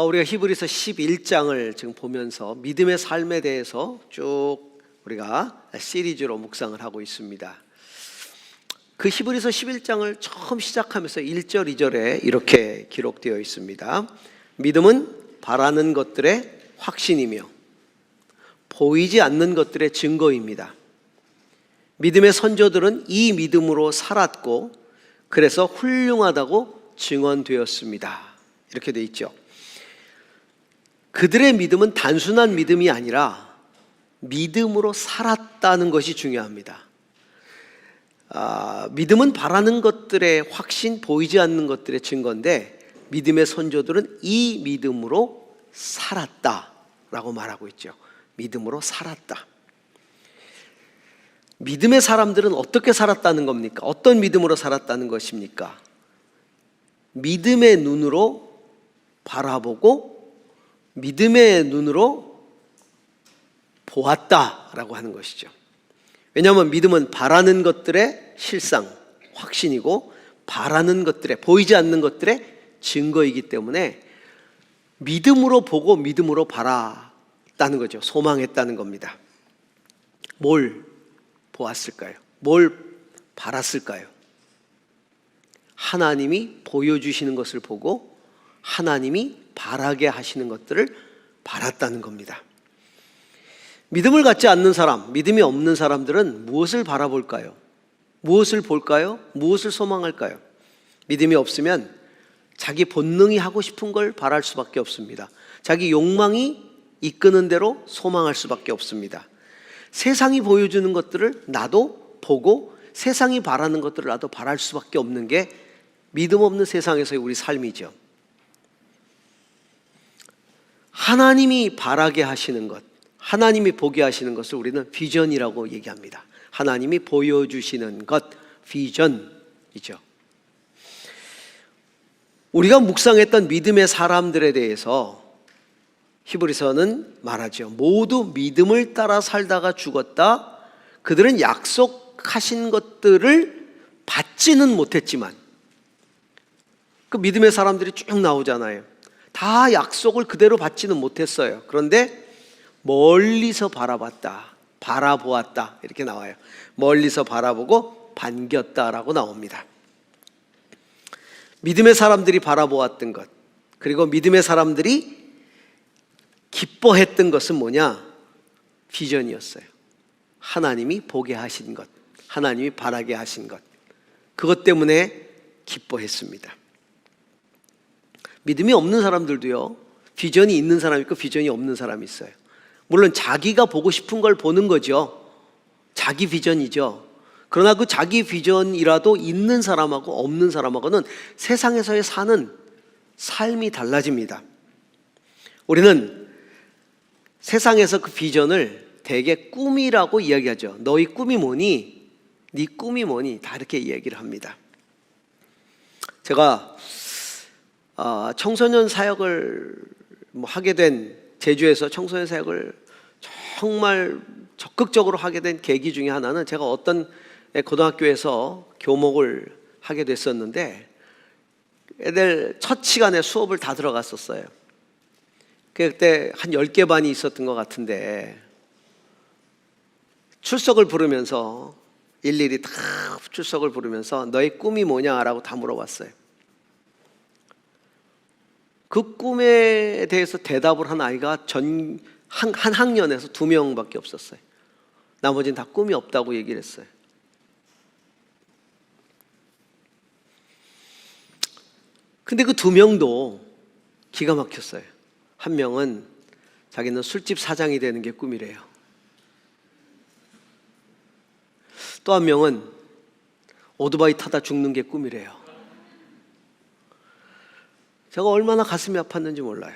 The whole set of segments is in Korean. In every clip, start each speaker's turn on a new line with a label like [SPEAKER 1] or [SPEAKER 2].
[SPEAKER 1] 우리가 히브리서 11장을 지금 보면서 믿음의 삶에 대해서 쭉 우리가 시리즈로 묵상을 하고 있습니다. 그 히브리서 11장을 처음 시작하면서 1절, 2절에 이렇게 기록되어 있습니다. 믿음은 바라는 것들의 확신이며 보이지 않는 것들의 증거입니다. 믿음의 선조들은 이 믿음으로 살았고 그래서 훌륭하다고 증언되었습니다. 이렇게 돼 있죠. 그들의 믿음은 단순한 믿음이 아니라 믿음으로 살았다는 것이 중요합니다. 믿음은 바라는 것들의 확신, 보이지 않는 것들의 증거인데 믿음의 선조들은 이 믿음으로 살았다라고 말하고 있죠. 믿음으로 살았다. 믿음의 사람들은 어떻게 살았다는 겁니까? 어떤 믿음으로 살았다는 것입니까? 믿음의 눈으로 바라보고 믿음의 눈으로 보았다라고 하는 것이죠. 왜냐하면 믿음은 바라는 것들의 실상, 확신이고 바라는 것들의, 보이지 않는 것들의 증거이기 때문에 믿음으로 보고 믿음으로 바랐다는 거죠. 소망했다는 겁니다. 뭘 보았을까요? 뭘 바랐을까요? 하나님이 보여주시는 것을 보고 하나님이 바라게 하시는 것들을 바랐다는 겁니다. 믿음을 갖지 않는 사람, 믿음이 없는 사람들은 무엇을 바라볼까요? 무엇을 볼까요? 무엇을 소망할까요? 믿음이 없으면 자기 본능이 하고 싶은 걸 바랄 수밖에 없습니다. 자기 욕망이 이끄는 대로 소망할 수밖에 없습니다. 세상이 보여주는 것들을 나도 보고 세상이 바라는 것들을 나도 바랄 수밖에 없는 게 믿음 없는 세상에서의 우리 삶이죠. 하나님이 바라게 하시는 것, 하나님이 보게 하시는 것을 우리는 비전이라고 얘기합니다. 하나님이 보여주시는 것, 비전이죠. 우리가 묵상했던 믿음의 사람들에 대해서 히브리서는 말하죠. 모두 믿음을 따라 살다가 죽었다. 그들은 약속하신 것들을 받지는 못했지만, 그 믿음의 사람들이 쭉 나오잖아요. 다 약속을 그대로 받지는 못했어요. 그런데 멀리서 바라봤다, 바라보았다 이렇게 나와요. 멀리서 바라보고 반겼다라고 나옵니다. 믿음의 사람들이 바라보았던 것, 그리고 믿음의 사람들이 기뻐했던 것은 뭐냐? 비전이었어요. 하나님이 보게 하신 것, 하나님이 바라게 하신 것, 그것 때문에 기뻐했습니다. 믿음이 없는 사람들도요, 비전이 있는 사람이 있고 비전이 없는 사람이 있어요. 물론 자기가 보고 싶은 걸 보는 거죠. 자기 비전이죠. 그러나 그 자기 비전이라도 있는 사람하고 없는 사람하고는 세상에서의 사는 삶이 달라집니다. 우리는 세상에서 그 비전을 대개 꿈이라고 이야기하죠. 너희 꿈이 뭐니? 네 꿈이 뭐니? 다 이렇게 이야기를 합니다. 제가 청소년 사역을 하게 된, 제주에서 청소년 사역을 정말 적극적으로 하게 된 계기 중에 하나는, 제가 어떤 고등학교에서 교목을 하게 됐었는데 애들 첫 시간에 수업을 다 들어갔었어요. 그때 한 10개 반이 있었던 것 같은데 출석을 부르면서 일일이 다 출석을 부르면서 너의 꿈이 뭐냐라고 다 물어봤어요. 그 꿈에 대해서 대답을 한 아이가 한 학년에서 2명밖에 없었어요. 나머지는 다 꿈이 없다고 얘기를 했어요. 근데 그 2명도 기가 막혔어요. 한 명은 자기는 술집 사장이 되는 게 꿈이래요. 또 한 명은 오토바이 타다 죽는 게 꿈이래요. 제가 얼마나 가슴이 아팠는지 몰라요.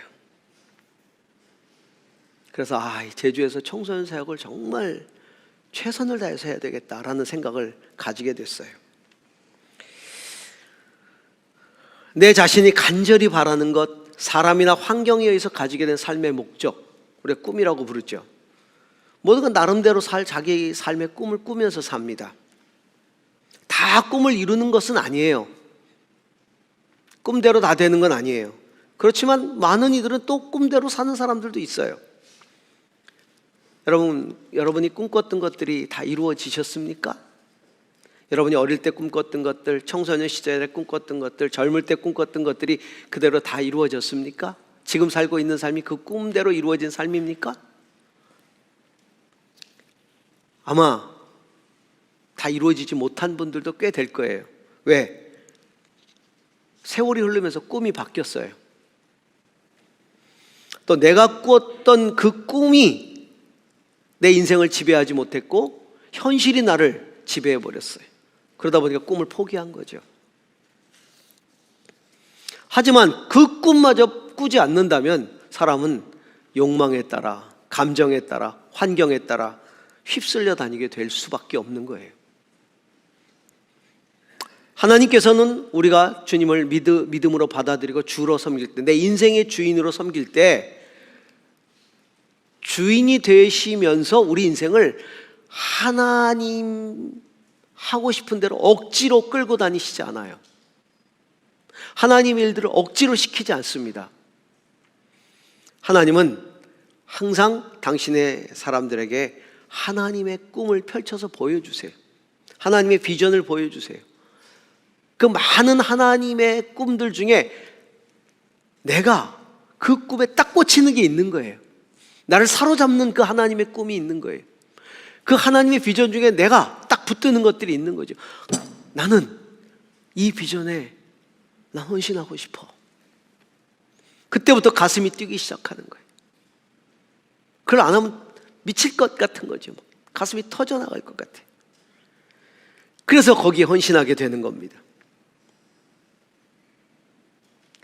[SPEAKER 1] 그래서 제주에서 청소년 사역을 정말 최선을 다해서 해야 되겠다라는 생각을 가지게 됐어요. 내 자신이 간절히 바라는 것, 사람이나 환경에 의해서 가지게 된 삶의 목적, 우리가 꿈이라고 부르죠. 모두가 나름대로 자기 삶의 꿈을 꾸면서 삽니다. 다 꿈을 이루는 것은 아니에요. 꿈대로 다 되는 건 아니에요. 그렇지만 많은 이들은 또 꿈대로 사는 사람들도 있어요. 여러분이 꿈꿨던 것들이 다 이루어지셨습니까? 여러분이 어릴 때 꿈꿨던 것들, 청소년 시절에 꿈꿨던 것들, 젊을 때 꿈꿨던 것들이 그대로 다 이루어졌습니까? 지금 살고 있는 삶이 그 꿈대로 이루어진 삶입니까? 아마 다 이루어지지 못한 분들도 꽤 될 거예요. 왜? 세월이 흐르면서 꿈이 바뀌었어요. 또 내가 꾸었던 그 꿈이 내 인생을 지배하지 못했고 현실이 나를 지배해 버렸어요. 그러다 보니까 꿈을 포기한 거죠. 하지만 그 꿈마저 꾸지 않는다면 사람은 욕망에 따라, 감정에 따라, 환경에 따라 휩쓸려 다니게 될 수밖에 없는 거예요. 하나님께서는 우리가 주님을 믿음으로 받아들이고 주로 섬길 때, 내 인생의 주인으로 섬길 때 주인이 되시면서 우리 인생을 하나님 하고 싶은 대로 억지로 끌고 다니시지 않아요. 하나님 일들을 억지로 시키지 않습니다. 하나님은 항상 당신의 사람들에게 하나님의 꿈을 펼쳐서 보여주세요. 하나님의 비전을 보여주세요. 그 많은 하나님의 꿈들 중에 내가 그 꿈에 딱 꽂히는 게 있는 거예요. 나를 사로잡는 그 하나님의 꿈이 있는 거예요. 그 하나님의 비전 중에 내가 딱 붙드는 것들이 있는 거죠. 나는 이 비전에 난 헌신하고 싶어. 그때부터 가슴이 뛰기 시작하는 거예요. 그걸 안 하면 미칠 것 같은 거죠. 가슴이 터져나갈 것 같아요. 그래서 거기에 헌신하게 되는 겁니다.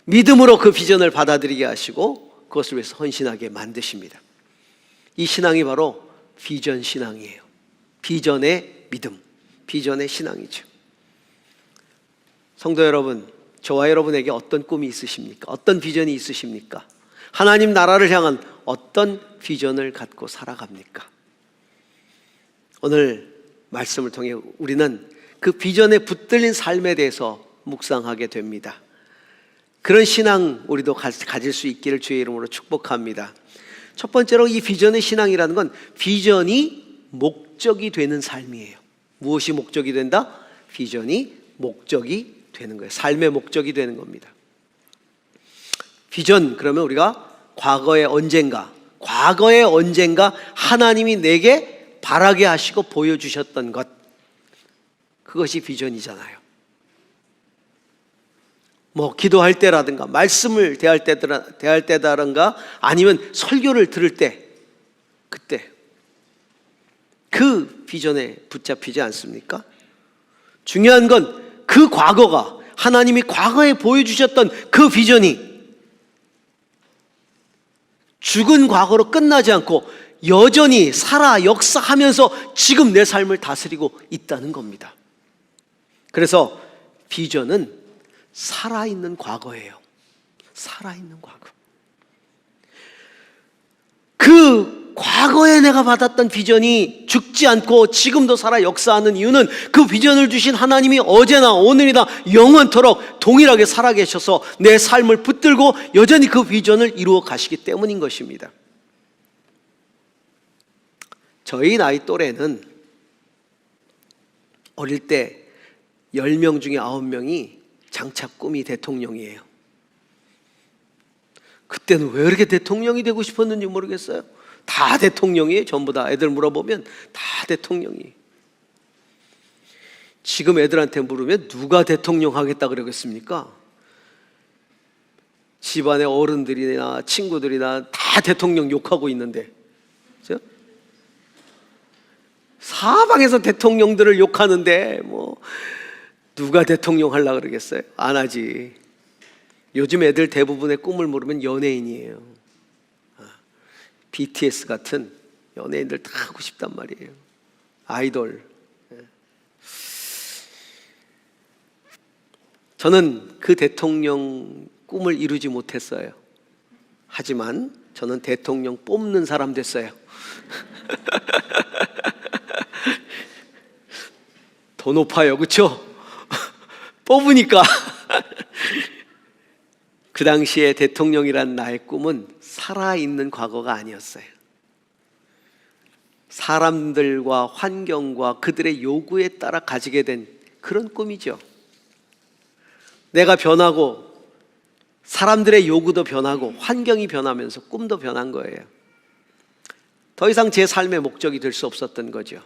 [SPEAKER 1] 믿음으로 그 비전을 받아들이게 하시고 그것을 위해서 헌신하게 만드십니다. 이 신앙이 바로 비전 신앙이에요. 비전의 믿음, 비전의 신앙이죠. 성도 여러분, 저와 여러분에게 어떤 꿈이 있으십니까? 어떤 비전이 있으십니까? 하나님 나라를 향한 어떤 비전을 갖고 살아갑니까? 오늘 말씀을 통해 우리는 그 비전에 붙들린 삶에 대해서 묵상하게 됩니다. 그런 신앙 우리도 가질 수 있기를 주의 이름으로 축복합니다. 첫 번째로 이 비전의 신앙이라는 건 비전이 목적이 되는 삶이에요. 무엇이 목적이 된다? 비전이 목적이 되는 거예요. 삶의 목적이 되는 겁니다. 비전, 그러면 우리가 과거에 언젠가 하나님이 내게 바라게 하시고 보여주셨던 것, 그것이 비전이잖아요. 뭐 기도할 때라든가 말씀을 대할 때다든가 아니면 설교를 들을 때, 그때 그 비전에 붙잡히지 않습니까? 중요한 건 그 과거가, 하나님이 과거에 보여주셨던 그 비전이 죽은 과거로 끝나지 않고 여전히 살아 역사하면서 지금 내 삶을 다스리고 있다는 겁니다. 그래서 비전은 살아있는 과거예요. 살아있는 과거. 그 과거에 내가 받았던 비전이 죽지 않고 지금도 살아 역사하는 이유는 그 비전을 주신 하나님이 어제나 오늘이나 영원토록 동일하게 살아계셔서 내 삶을 붙들고 여전히 그 비전을 이루어 가시기 때문인 것입니다. 저희 나이 또래는 어릴 때 10명 중에 9명이 장차 꿈이 대통령이에요. 그때는 왜 그렇게 대통령이 되고 싶었는지 모르겠어요. 다 대통령이에요. 전부 다 애들 물어보면 다 대통령이에요. 지금 애들한테 물으면 누가 대통령 하겠다 그러겠습니까? 집안의 어른들이나 친구들이나 다 대통령 욕하고 있는데, 그렇죠? 사방에서 대통령들을 욕하는데 뭐 누가 대통령 하려고 그러겠어요? 안 하지. 요즘 애들 대부분의 꿈을 물으면 연예인이에요. BTS 같은 연예인들 다 하고 싶단 말이에요. 아이돌. 저는 그 대통령 꿈을 이루지 못했어요. 하지만 저는 대통령 뽑는 사람 됐어요. 더 높아요, 그렇죠? 뽑으니까 그 당시에 대통령이란 나의 꿈은 살아있는 과거가 아니었어요. 사람들과 환경과 그들의 요구에 따라 가지게 된 그런 꿈이죠. 내가 변하고 사람들의 요구도 변하고 환경이 변하면서 꿈도 변한 거예요. 더 이상 제 삶의 목적이 될 수 없었던 거죠.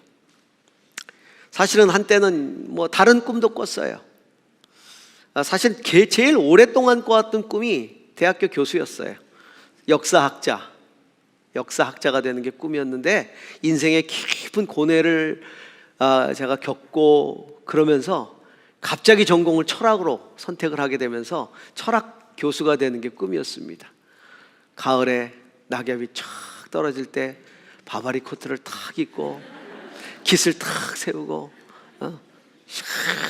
[SPEAKER 1] 사실은 한때는 다른 꿈도 꿨어요. 사실 제일 오랫동안 꿔왔던 꿈이 대학교 교수였어요. 역사학자가 되는 게 꿈이었는데, 인생의 깊은 고뇌를 제가 겪고 그러면서 갑자기 전공을 철학으로 선택을 하게 되면서 철학 교수가 되는 게 꿈이었습니다. 가을에 낙엽이 쫙 떨어질 때 바바리 코트를 탁 입고 깃을 탁 세우고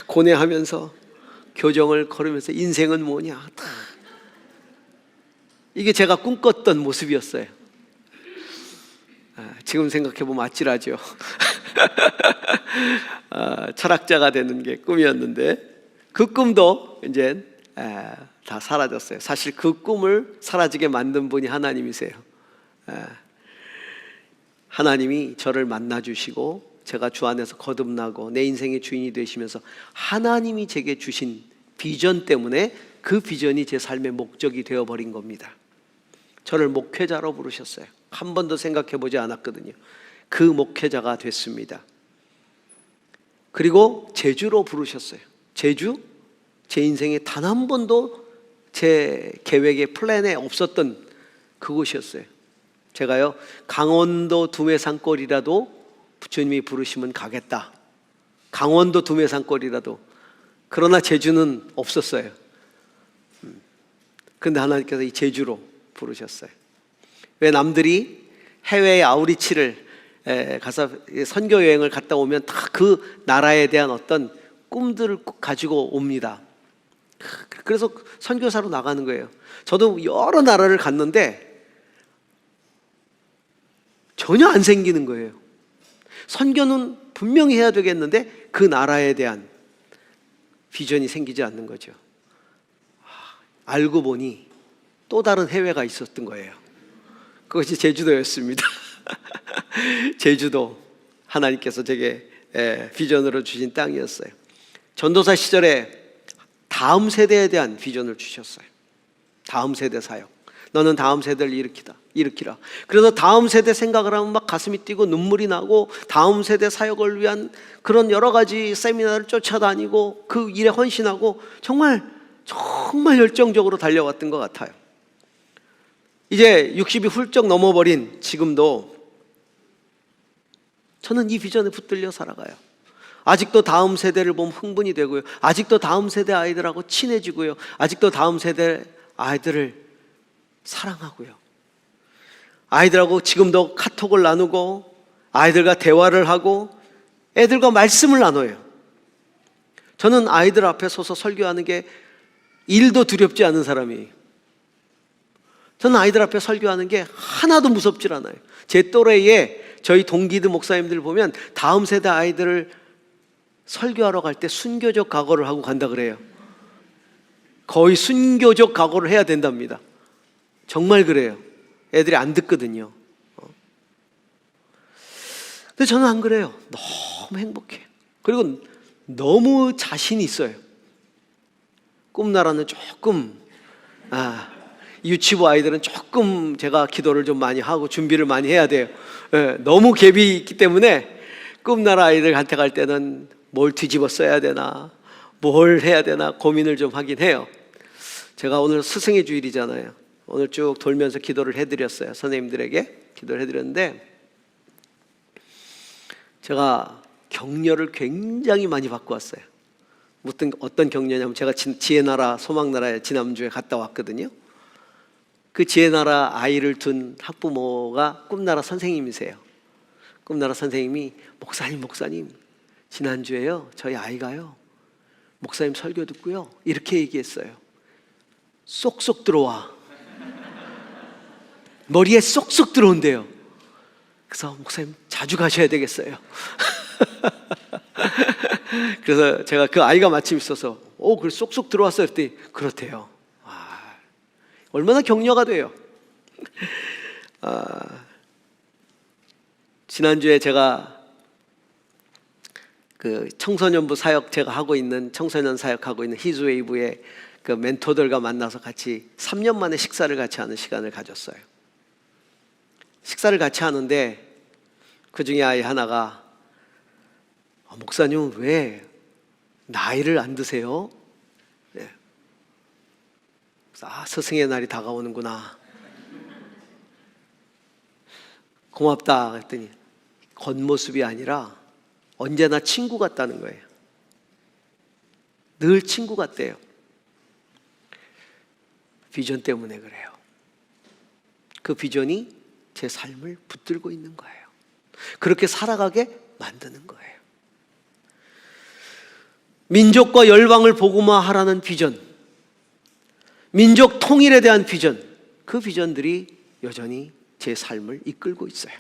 [SPEAKER 1] 고뇌하면서 교정을 걸으면서 인생은 뭐냐, 탁. 이게 제가 꿈꿨던 모습이었어요. 지금 생각해보면 아찔하죠. 철학자가 되는 게 꿈이었는데 그 꿈도 이제 다 사라졌어요. 사실 그 꿈을 사라지게 만든 분이 하나님이세요. 하나님이 저를 만나주시고 제가 주 안에서 거듭나고 내 인생의 주인이 되시면서 하나님이 제게 주신 비전 때문에 그 비전이 제 삶의 목적이 되어버린 겁니다. 저를 목회자로 부르셨어요. 한 번도 생각해보지 않았거든요. 그 목회자가 됐습니다. 그리고 제주로 부르셨어요. 제주? 제 인생에 단 한 번도 제 계획의 플랜에 없었던 그곳이었어요. 제가요, 강원도 두메산골이라도 부처님이 부르시면 가겠다. 강원도 두메산골이라도. 그러나 제주는 없었어요. 그런데 하나님께서 이 제주로 부르셨어요. 왜 남들이 해외에 아우리치를 가서 선교 여행을 갔다 오면 다 그 나라에 대한 어떤 꿈들을 가지고 옵니다. 그래서 선교사로 나가는 거예요. 저도 여러 나라를 갔는데 전혀 안 생기는 거예요. 선교는 분명히 해야 되겠는데 그 나라에 대한 비전이 생기지 않는 거죠. 알고 보니 또 다른 해외가 있었던 거예요. 그것이 제주도였습니다. 제주도, 하나님께서 제게 비전으로 주신 땅이었어요. 전도사 시절에 다음 세대에 대한 비전을 주셨어요. 다음 세대 사역. 너는 다음 세대를 일으키라. 그래서 다음 세대 생각을 하면 막 가슴이 뛰고 눈물이 나고 다음 세대 사역을 위한 그런 여러 가지 세미나를 쫓아다니고 그 일에 헌신하고 정말 열정적으로 달려왔던 것 같아요. 이제 60이 훌쩍 넘어버린 지금도 저는 이 비전에 붙들려 살아가요. 아직도 다음 세대를 보면 흥분이 되고요. 아직도 다음 세대 아이들하고 친해지고요. 아직도 다음 세대 아이들을 사랑하고요. 아이들하고 지금도 카톡을 나누고 아이들과 대화를 하고 애들과 말씀을 나눠요. 저는 아이들 앞에 서서 설교하는 게 일도 두렵지 않은 사람이에요. 저는 아이들 앞에 설교하는 게 하나도 무섭질 않아요. 제 또래에 저희 동기들 목사님들 보면 다음 세대 아이들을 설교하러 갈 때 순교적 각오를 하고 간다 그래요. 거의 순교적 각오를 해야 된답니다. 정말 그래요. 애들이 안 듣거든요. 근데 저는 안 그래요. 너무 행복해요. 그리고 너무 자신이 있어요. 꿈나라는 조금 유치부 아이들은 조금 제가 기도를 좀 많이 하고 준비를 많이 해야 돼요. 너무 갭이 있기 때문에 꿈나라 아이들한테 갈 때는 뭘 뒤집어 써야 되나, 뭘 해야 되나 고민을 좀 하긴 해요. 제가 오늘 스승의 주일이잖아요. 오늘 쭉 돌면서 기도를 해드렸어요. 선생님들에게 기도를 해드렸는데 제가 격려를 굉장히 많이 받고 왔어요. 어떤 격려냐면 제가 지혜나라 소망나라에 지난주에 갔다 왔거든요. 그 지혜나라 아이를 둔 학부모가 꿈나라 선생님이세요. 꿈나라 선생님이 목사님 지난주에요 저희 아이가요 목사님 설교 듣고요 이렇게 얘기했어요. 쏙쏙 들어와. 머리에 쏙쏙 들어온대요. 그래서 목사님 자주 가셔야 되겠어요. 그래서 제가 그 아이가 마침 있어서 그래 쏙쏙 들어왔어요 그랬더니 그렇대요. 얼마나 격려가 돼요. 지난주에 제가 그 청소년부 사역, 제가 하고 있는 청소년 사역하고 있는 히즈웨이브의 그 멘토들과 만나서 같이 3년 만에 식사를 같이 하는 시간을 가졌어요. 식사를 같이 하는데 그 중에 아이 하나가 목사님은 왜 나이를 안 드세요? 네. 스승의 날이 다가오는구나. 고맙다 했더니 겉모습이 아니라 언제나 친구 같다는 거예요. 늘 친구 같대요. 비전 때문에 그래요. 그 비전이 제 삶을 붙들고 있는 거예요. 그렇게 살아가게 만드는 거예요. 민족과 열방을 복음화하라는 비전, 민족 통일에 대한 비전, 그 비전들이 여전히 제 삶을 이끌고 있어요.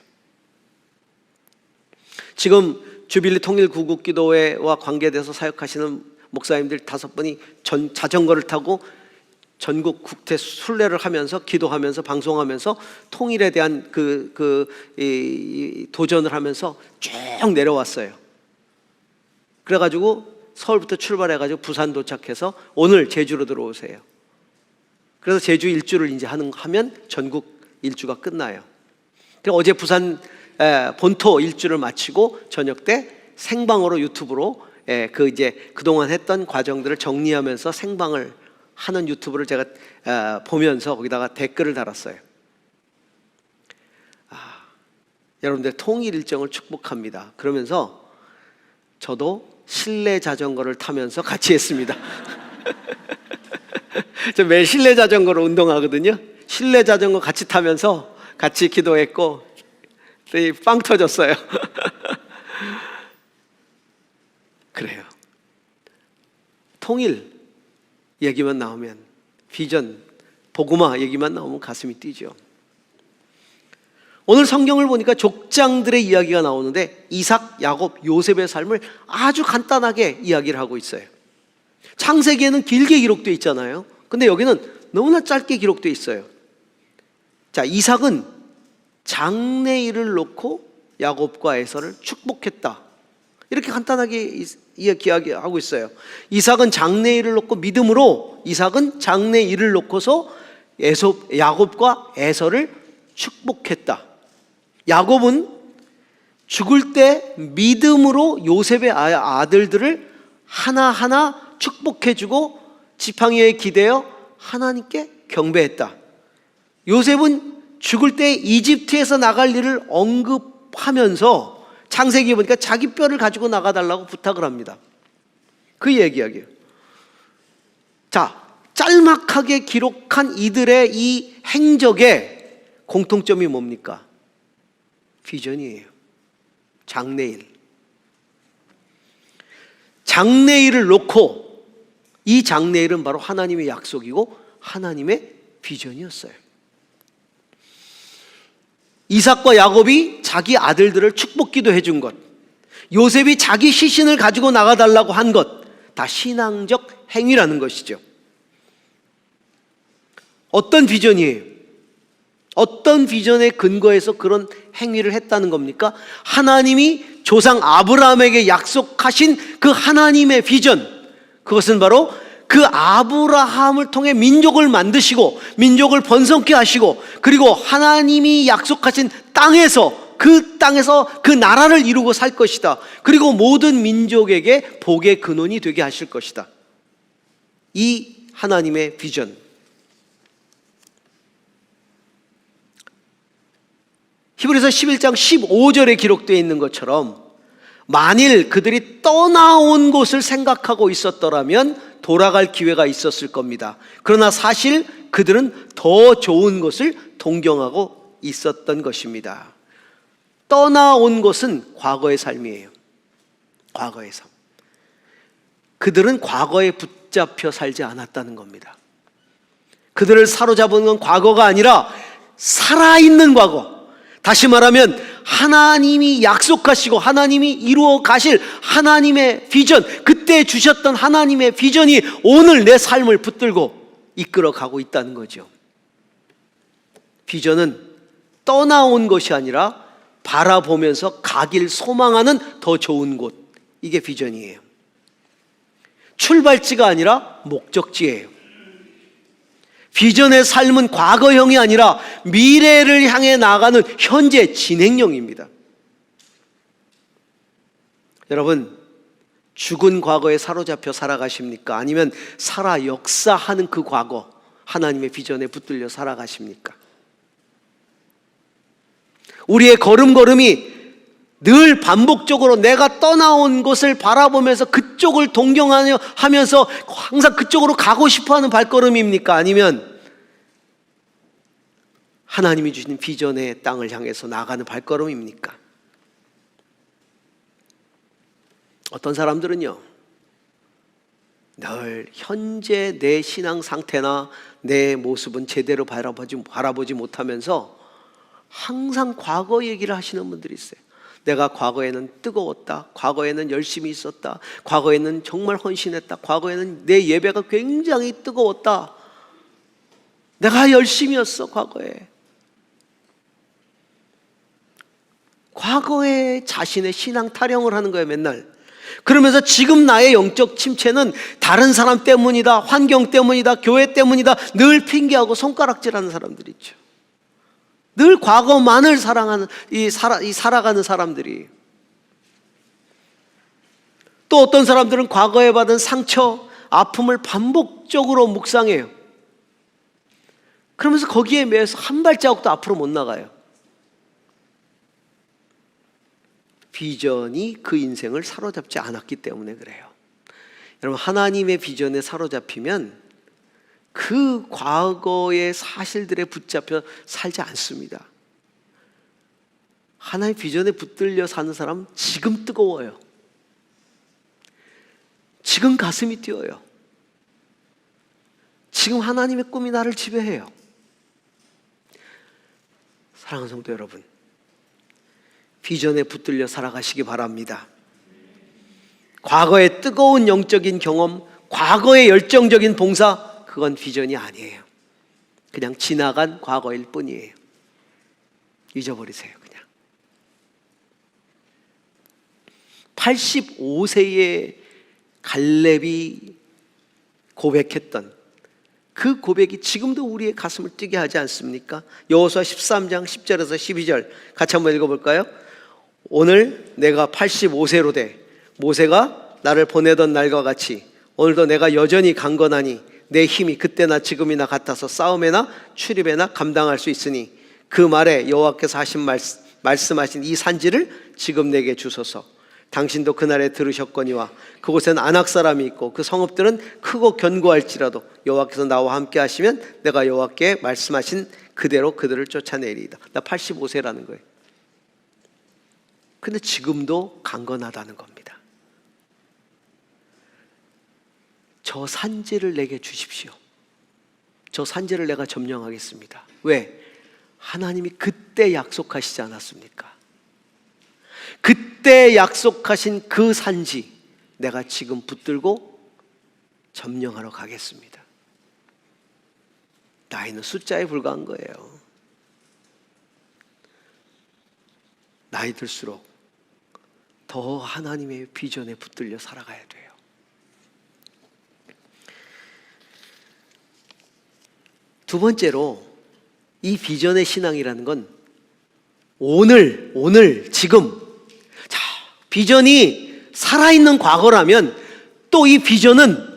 [SPEAKER 1] 지금 주빌리 통일 구국기도회와 관계돼서 사역하시는 목사님들 5분이 자전거를 타고 전국 국태 순례를 하면서 기도하면서 방송하면서 통일에 대한 도전을 하면서 쭉 내려왔어요. 그래가지고 서울부터 출발해가지고 부산 도착해서 오늘 제주로 들어오세요. 그래서 제주 일주를 이제 하면 전국 일주가 끝나요. 어제 부산 본토 일주를 마치고 저녁 때 생방으로 유튜브로 그동안 했던 과정들을 정리하면서 생방을 하는 유튜브를 제가 보면서 거기다가 댓글을 달았어요. 여러분들 통일 일정을 축복합니다. 그러면서 저도 실내 자전거를 타면서 같이 했습니다. 저 매일 실내 자전거로 운동하거든요. 실내 자전거 같이 타면서 같이 기도했고 빵 터졌어요. 그래요. 통일 얘기만 나오면, 비전, 복음화 얘기만 나오면 가슴이 뛰죠. 오늘 성경을 보니까 족장들의 이야기가 나오는데 이삭, 야곱, 요셉의 삶을 아주 간단하게 이야기를 하고 있어요. 창세기에는 길게 기록되어 있잖아요. 근데 여기는 너무나 짧게 기록되어 있어요. 자, 이삭은 장래일을 놓고 야곱과 에서를 축복했다. 이렇게 간단하게 이야기하고 있어요. 이삭은 장래일을 놓고 믿음으로, 이삭은 장래일을 놓고서 야곱과 에서를 축복했다. 야곱은 죽을 때 믿음으로 요셉의 아들들을 하나하나 축복해주고 지팡이에 기대어 하나님께 경배했다. 요셉은 죽을 때 이집트에서 나갈 일을 언급하면서 창세기 보니까 자기 뼈를 가지고 나가달라고 부탁을 합니다. 그 이야기예요. 자, 짤막하게 기록한 이들의 이 행적의 공통점이 뭡니까? 비전이에요. 장래일. 장래일을 놓고, 이 장래일은 바로 하나님의 약속이고 하나님의 비전이었어요. 이삭과 야곱이 자기 아들들을 축복기도 해준 것, 요셉이 자기 시신을 가지고 나가달라고 한 것, 다 신앙적 행위라는 것이죠. 어떤 비전이에요? 어떤 비전에 근거해서 그런 행위를 했다는 겁니까? 하나님이 조상 아브라함에게 약속하신 그 하나님의 비전, 그것은 바로 그 아브라함을 통해 민족을 만드시고 민족을 번성케 하시고, 그리고 하나님이 약속하신 땅에서 그 나라를 이루고 살 것이다. 그리고 모든 민족에게 복의 근원이 되게 하실 것이다. 이 하나님의 비전. 히브리서 11장 15절에 기록되어 있는 것처럼 만일 그들이 떠나온 곳을 생각하고 있었더라면 돌아갈 기회가 있었을 겁니다. 그러나 사실 그들은 더 좋은 것을 동경하고 있었던 것입니다. 떠나온 것은 과거의 삶이에요. 과거의 삶. 그들은 과거에 붙잡혀 살지 않았다는 겁니다. 그들을 사로잡은 건 과거가 아니라 살아있는 과거. 다시 말하면 하나님이 약속하시고 하나님이 이루어 가실 하나님의 비전, 그때 주셨던 하나님의 비전이 오늘 내 삶을 붙들고 이끌어 가고 있다는 거죠. 비전은 떠나온 것이 아니라 바라보면서 가길 소망하는 더 좋은 곳, 이게 비전이에요. 출발지가 아니라 목적지예요. 비전의 삶은 과거형이 아니라 미래를 향해 나가는 현재 진행형입니다. 여러분, 죽은 과거에 사로잡혀 살아가십니까? 아니면 살아 역사하는 그 과거, 하나님의 비전에 붙들려 살아가십니까? 우리의 걸음걸음이 늘 반복적으로 내가 떠나온 곳을 바라보면서 그쪽을 동경하면서 항상 그쪽으로 가고 싶어하는 발걸음입니까? 아니면 하나님이 주신 비전의 땅을 향해서 나가는 발걸음입니까? 어떤 사람들은요, 늘 현재 내 신앙 상태나 내 모습은 제대로 바라보지 못하면서 항상 과거 얘기를 하시는 분들이 있어요. 내가 과거에는 뜨거웠다, 과거에는 열심히 있었다, 과거에는 정말 헌신했다, 과거에는 내 예배가 굉장히 뜨거웠다, 내가 열심히였어 과거에. 과거에 자신의 신앙 타령을 하는 거예요, 맨날. 그러면서 지금 나의 영적 침체는 다른 사람 때문이다, 환경 때문이다, 교회 때문이다, 늘 핑계하고 손가락질하는 사람들이 있죠. 늘 과거만을 사랑하는 살아가는 사람들이. 또 어떤 사람들은 과거에 받은 상처, 아픔을 반복적으로 묵상해요. 그러면서 거기에 매여서 한 발자국도 앞으로 못 나가요. 비전이 그 인생을 사로잡지 않았기 때문에 그래요. 여러분, 하나님의 비전에 사로잡히면 그 과거의 사실들에 붙잡혀 살지 않습니다. 하나님의 비전에 붙들려 사는 사람은 지금 뜨거워요. 지금 가슴이 뛰어요. 지금 하나님의 꿈이 나를 지배해요. 사랑하는 성도 여러분, 비전에 붙들려 살아가시기 바랍니다. 과거의 뜨거운 영적인 경험, 과거의 열정적인 봉사, 그건 비전이 아니에요. 그냥 지나간 과거일 뿐이에요. 잊어버리세요, 그냥. 85세의 갈렙이 고백했던 그 고백이 지금도 우리의 가슴을 뛰게 하지 않습니까? 여호수아 13장 10절에서 12절 같이 한번 읽어볼까요? 오늘 내가 85세로 돼 모세가 나를 보내던 날과 같이 오늘도 내가 여전히 강건하니 내 힘이 그때나 지금이나 같아서 싸움에나 출입에나 감당할 수 있으니 그 말에 여호와께서 말씀하신 이 산지를 지금 내게 주소서. 당신도 그날에 들으셨거니와 그곳엔 안악 사람이 있고 그 성읍들은 크고 견고할지라도 여호와께서 나와 함께 하시면 내가 여호와께 말씀하신 그대로 그들을 쫓아내리이다. 나 85세라는 거예요. 근데 지금도 강건하다는 겁니다. 저 산지를 내게 주십시오. 저 산지를 내가 점령하겠습니다. 왜? 하나님이 그때 약속하시지 않았습니까? 그때 약속하신 그 산지 내가 지금 붙들고 점령하러 가겠습니다. 나이는 숫자에 불과한 거예요. 나이 들수록 더 하나님의 비전에 붙들려 살아가야 돼요. 두 번째로 이 비전의 신앙이라는 건 오늘, 지금. 자, 비전이 살아있는 과거라면 또 이 비전은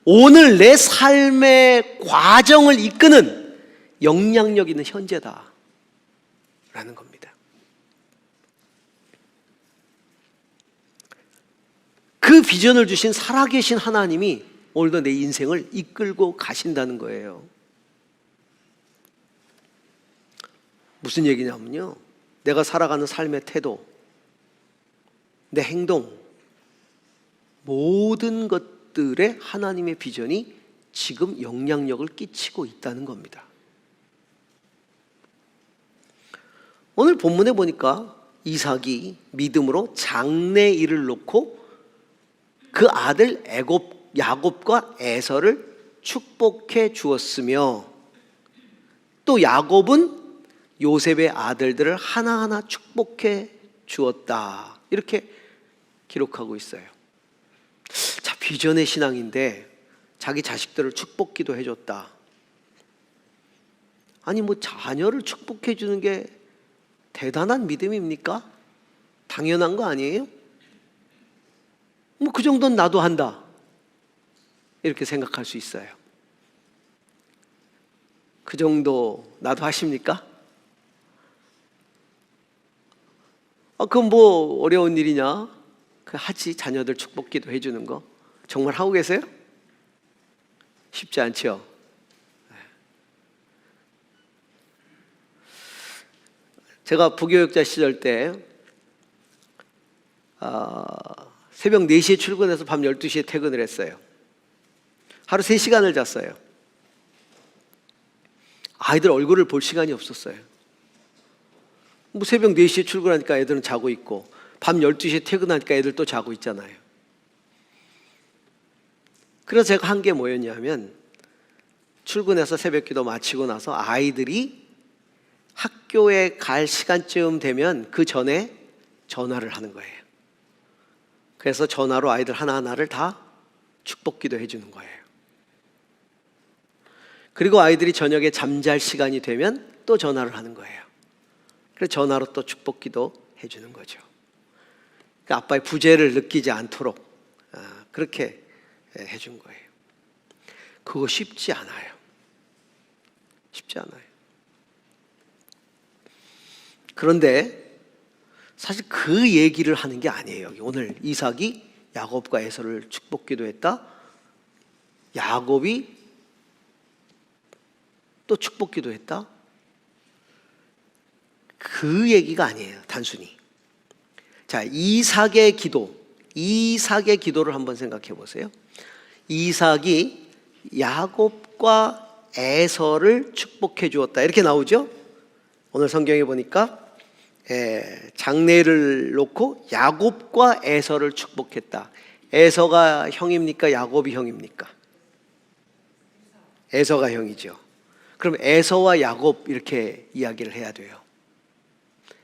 [SPEAKER 1] 오늘 내 삶의 과정을 이끄는 영향력 있는 현재다 라는 겁니다. 그 비전을 주신 살아계신 하나님이 오늘도 내 인생을 이끌고 가신다는 거예요. 무슨 얘기냐면요, 내가 살아가는 삶의 태도, 내 행동, 모든 것들에 하나님의 비전이 지금 영향력을 끼치고 있다는 겁니다. 오늘 본문에 보니까 이삭이 믿음으로 장래 일을 놓고 그 아들 야곱과 에서를 축복해 주었으며 또 야곱은 요셉의 아들들을 하나하나 축복해 주었다. 이렇게 기록하고 있어요. 자, 비전의 신앙인데 자기 자식들을 축복기도 해줬다. 아니 뭐 자녀를 축복해 주는 게 대단한 믿음입니까? 당연한 거 아니에요? 뭐 그 정도는 나도 한다. 이렇게 생각할 수 있어요. 그 정도 나도 하십니까? 그건 뭐 어려운 일이냐? 하지. 자녀들 축복기도 해주는 거 정말 하고 계세요? 쉽지 않죠? 제가 부교육자 시절 때 새벽 4시에 출근해서 밤 12시에 퇴근을 했어요. 하루 3시간을 잤어요. 아이들 얼굴을 볼 시간이 없었어요. 뭐 새벽 4시에 출근하니까 애들은 자고 있고 밤 12시에 퇴근하니까 애들 또 자고 있잖아요. 그래서 제가 한 게 뭐였냐면 출근해서 새벽기도 마치고 나서 아이들이 학교에 갈 시간쯤 되면 그 전에 전화를 하는 거예요. 그래서 전화로 아이들 하나하나를 다 축복기도 해주는 거예요. 그리고 아이들이 저녁에 잠잘 시간이 되면 또 전화를 하는 거예요. 그래서 전화로 또 축복기도 해주는 거죠. 그러니까 아빠의 부재를 느끼지 않도록 그렇게 해준 거예요. 그거 쉽지 않아요. 쉽지 않아요. 그런데 사실 그 얘기를 하는 게 아니에요. 오늘 이삭이 야곱과 에서를 축복기도 했다. 야곱이 또 축복기도 했다. 그 얘기가 아니에요. 단순히. 자, 이삭의 기도를 한번 생각해 보세요. 이삭이 야곱과 에서를 축복해 주었다. 이렇게 나오죠? 오늘 성경에 보니까 장례를 놓고 야곱과 에서를 축복했다. 에서가 형입니까? 야곱이 형입니까? 에서가 형이죠. 그럼 에서와 야곱 이렇게 이야기를 해야 돼요.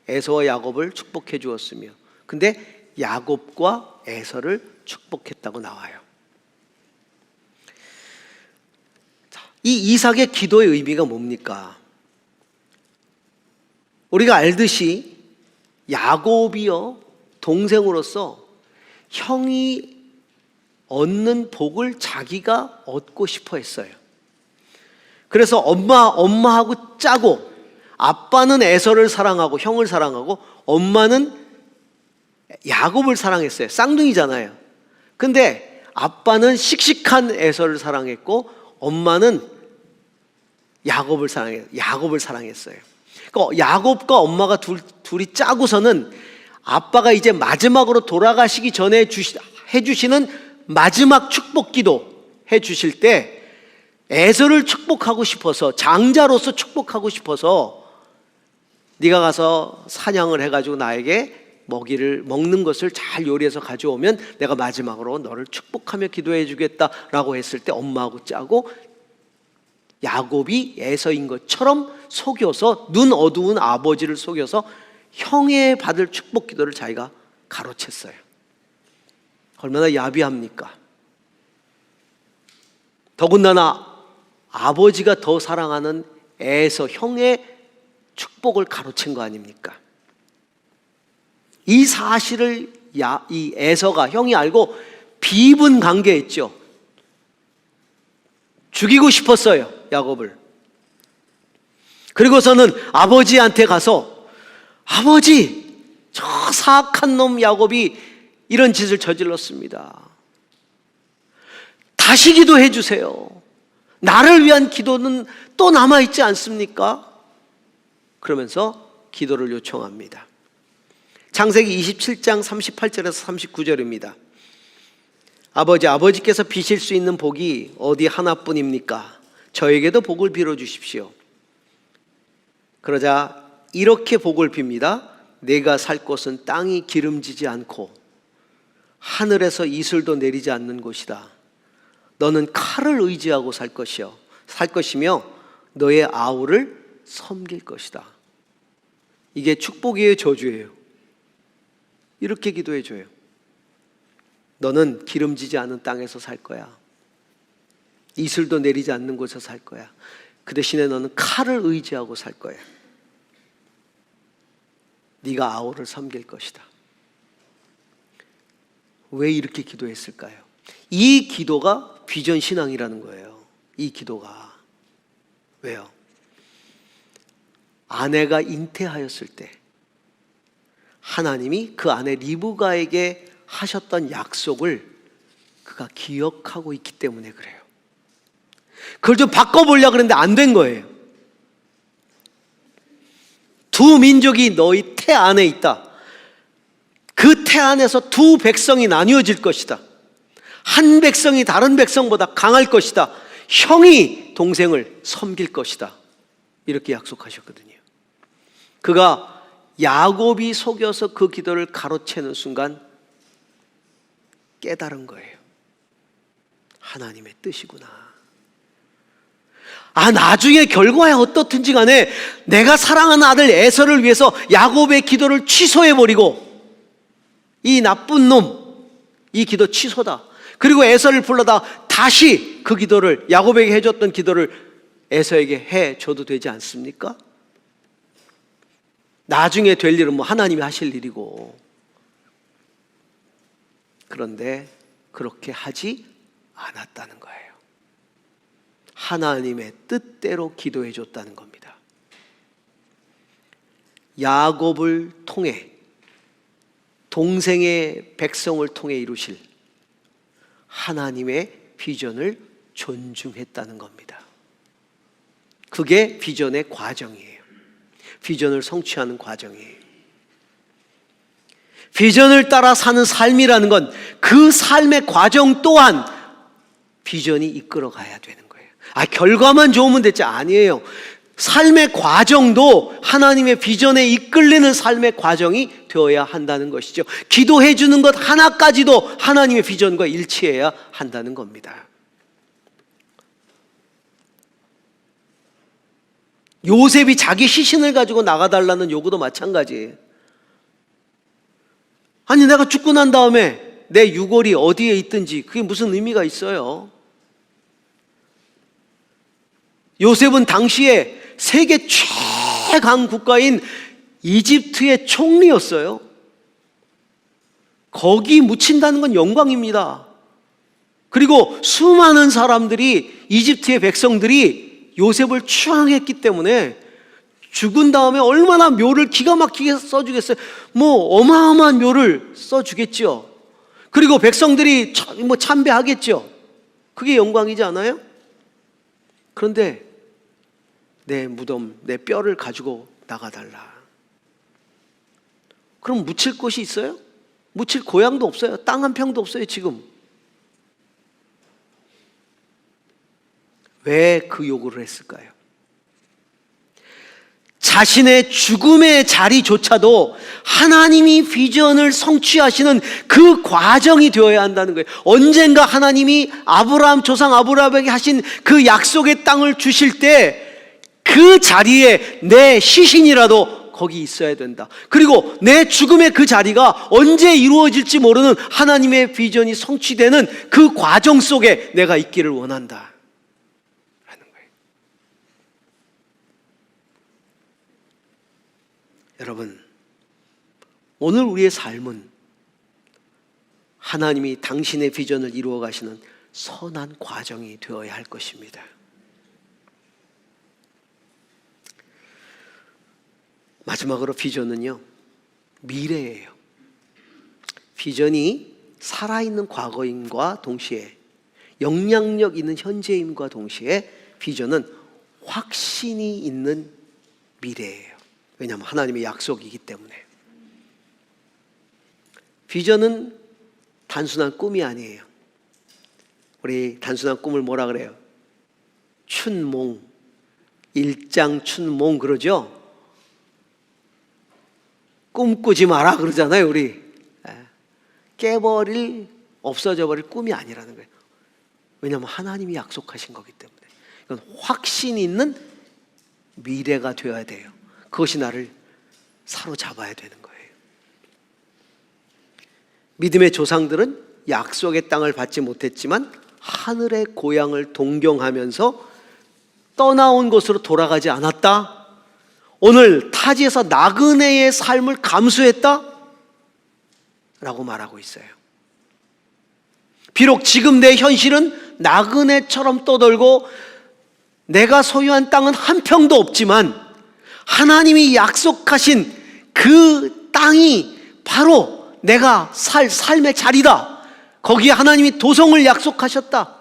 [SPEAKER 1] 에서와 야곱을 축복해 주었으며, 근데 야곱과 에서를 축복했다고 나와요. 이 이삭의 기도의 의미가 뭡니까? 우리가 알듯이 야곱이요, 동생으로서 형이 얻는 복을 자기가 얻고 싶어 했어요. 그래서 엄마하고 짜고, 아빠는 에서를 사랑하고 형을 사랑하고 엄마는 야곱을 사랑했어요. 쌍둥이잖아요. 근데 아빠는 씩씩한 에서를 사랑했고 엄마는 야곱을 사랑했어요. 그러니까 야곱과 엄마가 둘이 짜고서는 아빠가 이제 마지막으로 돌아가시기 전에 해주시는 마지막 축복기도 해주실 때 에서를 축복하고 싶어서, 장자로서 축복하고 싶어서 네가 가서 사냥을 해가지고 나에게 먹는 것을 잘 요리해서 가져오면 내가 마지막으로 너를 축복하며 기도해 주겠다라고 했을 때 엄마하고 짜고 야곱이 에서인 것처럼 속여서, 눈 어두운 아버지를 속여서 형의 받을 축복 기도를 자기가 가로챘어요. 얼마나 야비합니까? 더군다나 아버지가 더 사랑하는 에서, 형의 축복을 가로챈 거 아닙니까? 이 사실을 이 에서가, 형이 알고 비분 관계했죠. 죽이고 싶었어요, 야곱을. 그리고서는 아버지한테 가서, 아버지, 저 사악한 놈 야곱이 이런 짓을 저질렀습니다. 다시 기도해 주세요. 나를 위한 기도는 또 남아있지 않습니까? 그러면서 기도를 요청합니다. 창세기 27장 38절에서 39절입니다. 아버지께서 비실 수 있는 복이 어디 하나뿐입니까? 저에게도 복을 빌어주십시오. 그러자 이렇게 복을 빕니다. 내가 살 곳은 땅이 기름지지 않고 하늘에서 이슬도 내리지 않는 곳이다. 너는 칼을 의지하고 살 것이며 너의 아우를 섬길 것이다. 이게 축복이에요, 저주예요? 이렇게 기도해 줘요. 너는 기름지지 않은 땅에서 살 거야. 이슬도 내리지 않는 곳에서 살 거야. 그 대신에 너는 칼을 의지하고 살 거야. 네가 아우를 섬길 것이다. 왜 이렇게 기도했을까요? 이 기도가 비전 신앙이라는 거예요. 이 기도가. 왜요? 아내가 잉태하였을 때 하나님이 그 아내 리브가에게 하셨던 약속을 그가 기억하고 있기 때문에 그래요. 그걸 좀 바꿔보려고 그랬는데 안 된 거예요. 두 민족이 너희 태 안에 있다. 그 태 안에서 두 백성이 나뉘어질 것이다. 한 백성이 다른 백성보다 강할 것이다. 형이 동생을 섬길 것이다. 이렇게 약속하셨거든요. 그가 야곱이 속여서 그 기도를 가로채는 순간 깨달은 거예요. 하나님의 뜻이구나. 나중에 결과야 어떻든지 간에 내가 사랑하는 아들 에서를 위해서 야곱의 기도를 취소해버리고 이 나쁜 놈, 이 기도 취소다. 그리고 에서를 불러다 다시 그 기도를, 야곱에게 해줬던 기도를 에서에게 해줘도 되지 않습니까? 나중에 될 일은 뭐 하나님이 하실 일이고. 그런데 그렇게 하지 않았다는 거예요. 하나님의 뜻대로 기도해 줬다는 겁니다. 야곱을 통해, 동생의 백성을 통해 이루실 하나님의 비전을 존중했다는 겁니다. 그게 비전의 과정이에요. 비전을 성취하는 과정이에요. 비전을 따라 사는 삶이라는 건 그 삶의 과정 또한 비전이 이끌어 가야 되는 거예요. 결과만 좋으면 됐지, 아니에요. 삶의 과정도 하나님의 비전에 이끌리는 삶의 과정이 되어야 한다는 것이죠. 기도해 주는 것 하나까지도 하나님의 비전과 일치해야 한다는 겁니다. 요셉이 자기 시신을 가지고 나가달라는 요구도 마찬가지예요. 내가 죽고 난 다음에 내 유골이 어디에 있든지 그게 무슨 의미가 있어요? 요셉은 당시에 세계 최강 국가인 이집트의 총리였어요. 거기 묻힌다는 건 영광입니다. 그리고 수많은 사람들이, 이집트의 백성들이 요셉을 추앙했기 때문에 죽은 다음에 얼마나 묘를 기가 막히게 써주겠어요. 어마어마한 묘를 써주겠죠. 그리고 백성들이 참배하겠죠. 그게 영광이지 않아요? 그런데 내 무덤, 내 뼈를 가지고 나가달라. 그럼 묻힐 곳이 있어요? 묻힐 고향도 없어요. 땅 한 평도 없어요, 지금. 왜 그 요구를 했을까요? 자신의 죽음의 자리조차도 하나님이 비전을 성취하시는 그 과정이 되어야 한다는 거예요. 언젠가 하나님이 조상 아브라함에게 하신 그 약속의 땅을 주실 때 그 자리에 내 시신이라도 거기 있어야 된다. 그리고 내 죽음의 그 자리가 언제 이루어질지 모르는 하나님의 비전이 성취되는 그 과정 속에 내가 있기를 원한다. 여러분, 오늘 우리의 삶은 하나님이 당신의 비전을 이루어 가시는 선한 과정이 되어야 할 것입니다. 마지막으로 비전은요, 미래예요. 비전이 살아있는 과거임과 동시에 영향력 있는 현재임과 동시에 비전은 확신이 있는 미래예요. 왜냐하면 하나님의 약속이기 때문에. 비전은 단순한 꿈이 아니에요. 우리 단순한 꿈을 뭐라 그래요? 춘몽, 일장춘몽 그러죠? 꿈꾸지 마라 그러잖아요, 우리. 깨버릴, 없어져버릴 꿈이 아니라는 거예요. 왜냐하면 하나님이 약속하신 거기 때문에. 이건 확신 있는 미래가 되어야 돼요. 그것이 나를 사로잡아야 되는 거예요. 믿음의 조상들은 약속의 땅을 받지 못했지만 하늘의 고향을 동경하면서 떠나온 곳으로 돌아가지 않았다. 오늘 타지에서 나그네의 삶을 감수했다 라고 말하고 있어요. 비록 지금 내 현실은 나그네처럼 떠돌고 내가 소유한 땅은 한 평도 없지만 하나님이 약속하신 그 땅이 바로 내가 살 삶의 자리다. 거기에 하나님이 도성을 약속하셨다.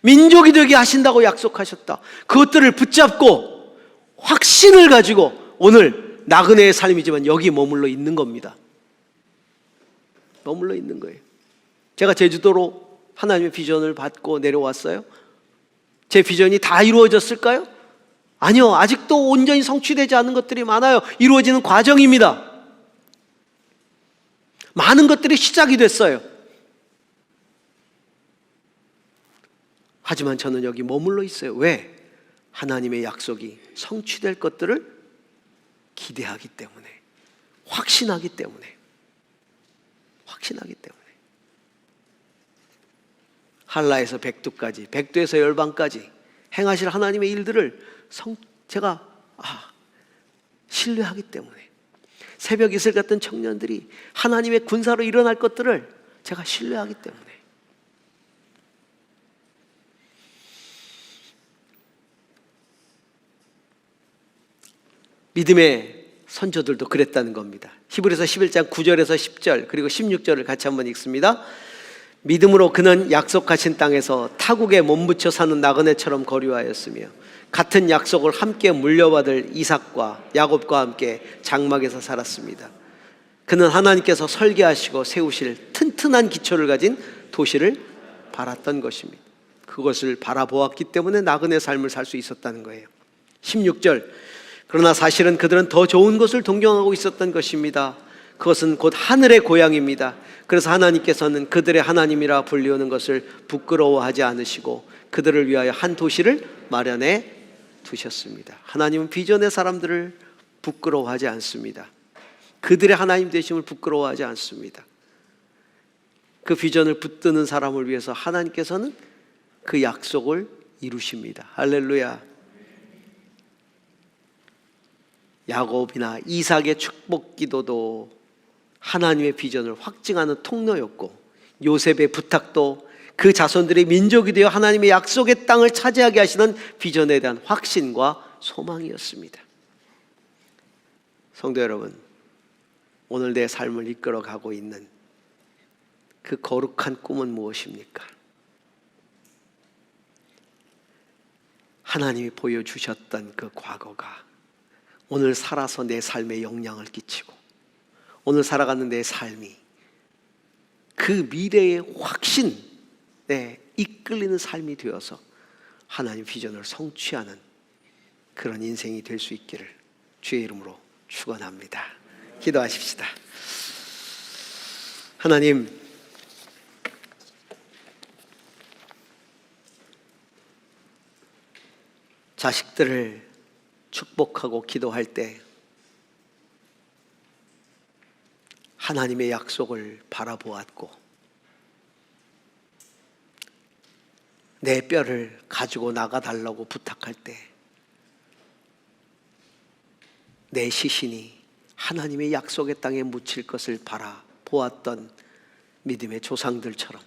[SPEAKER 1] 민족이 되게 하신다고 약속하셨다. 그것들을 붙잡고 확신을 가지고 오늘 나그네의 삶이지만 여기 머물러 있는 겁니다. 머물러 있는 거예요. 제가 제주도로 하나님의 비전을 받고 내려왔어요. 제 비전이 다 이루어졌을까요? 아니요. 아직도 온전히 성취되지 않은 것들이 많아요. 이루어지는 과정입니다. 많은 것들이 시작이 됐어요. 하지만 저는 여기 머물러 있어요. 왜? 하나님의 약속이 성취될 것들을 기대하기 때문에, 확신하기 때문에, 확신하기 때문에. 한라에서 백두까지, 백두에서 열방까지 행하실 하나님의 일들을 제가 신뢰하기 때문에, 새벽 이슬 같은 청년들이 하나님의 군사로 일어날 것들을 제가 신뢰하기 때문에. 믿음의 선조들도 그랬다는 겁니다. 히브리서 11장 9절에서 10절 그리고 16절을 같이 한번 읽습니다. 믿음으로 그는 약속하신 땅에서 타국에 몸붙여 사는 나그네처럼 거류하였으며 같은 약속을 함께 물려받을 이삭과 야곱과 함께 장막에서 살았습니다. 그는 하나님께서 설계하시고 세우실 튼튼한 기초를 가진 도시를 바랐던 것입니다. 그것을 바라보았기 때문에 나그네 삶을 살 수 있었다는 거예요. 16절 그러나 사실은 그들은 더 좋은 것을 동경하고 있었던 것입니다. 그것은 곧 하늘의 고향입니다. 그래서 하나님께서는 그들의 하나님이라 불리우는 것을 부끄러워하지 않으시고 그들을 위하여 한 도시를 마련해 두셨습니다. 하나님은 비전의 사람들을 부끄러워하지 않습니다. 그들의 하나님 되심을 부끄러워하지 않습니다. 그 비전을 붙드는 사람을 위해서 하나님께서는 그 약속을 이루십니다. 할렐루야. 야곱이나 이삭의 축복 기도도 하나님의 비전을 확증하는 통로였고, 요셉의 부탁도 그 자손들의 민족이 되어 하나님의 약속의 땅을 차지하게 하시는 비전에 대한 확신과 소망이었습니다. 성도 여러분, 오늘 내 삶을 이끌어가고 있는 그 거룩한 꿈은 무엇입니까? 하나님이 보여주셨던 그 과거가 오늘 살아서 내 삶에 영향을 끼치고 오늘 살아가는 내 삶이 그 미래의 확신에 이끌리는 삶이 되어서 하나님 비전을 성취하는 그런 인생이 될 수 있기를 주의 이름으로 축원합니다. 기도하십시다. 하나님, 자식들을 축복하고 기도할 때 하나님의 약속을 바라보았고 내 뼈를 가지고 나가달라고 부탁할 때 내 시신이 하나님의 약속의 땅에 묻힐 것을 바라보았던 믿음의 조상들처럼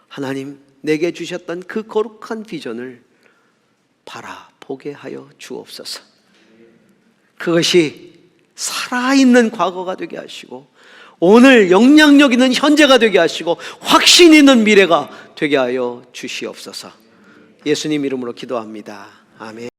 [SPEAKER 1] 하나님 내게 주셨던 그 거룩한 비전을 바라보게 하여 주옵소서. 그것이 살아있는 과거가 되게 하시고 오늘 영향력 있는 현재가 되게 하시고 확신 있는 미래가 되게 하여 주시옵소서. 예수님 이름으로 기도합니다. 아멘.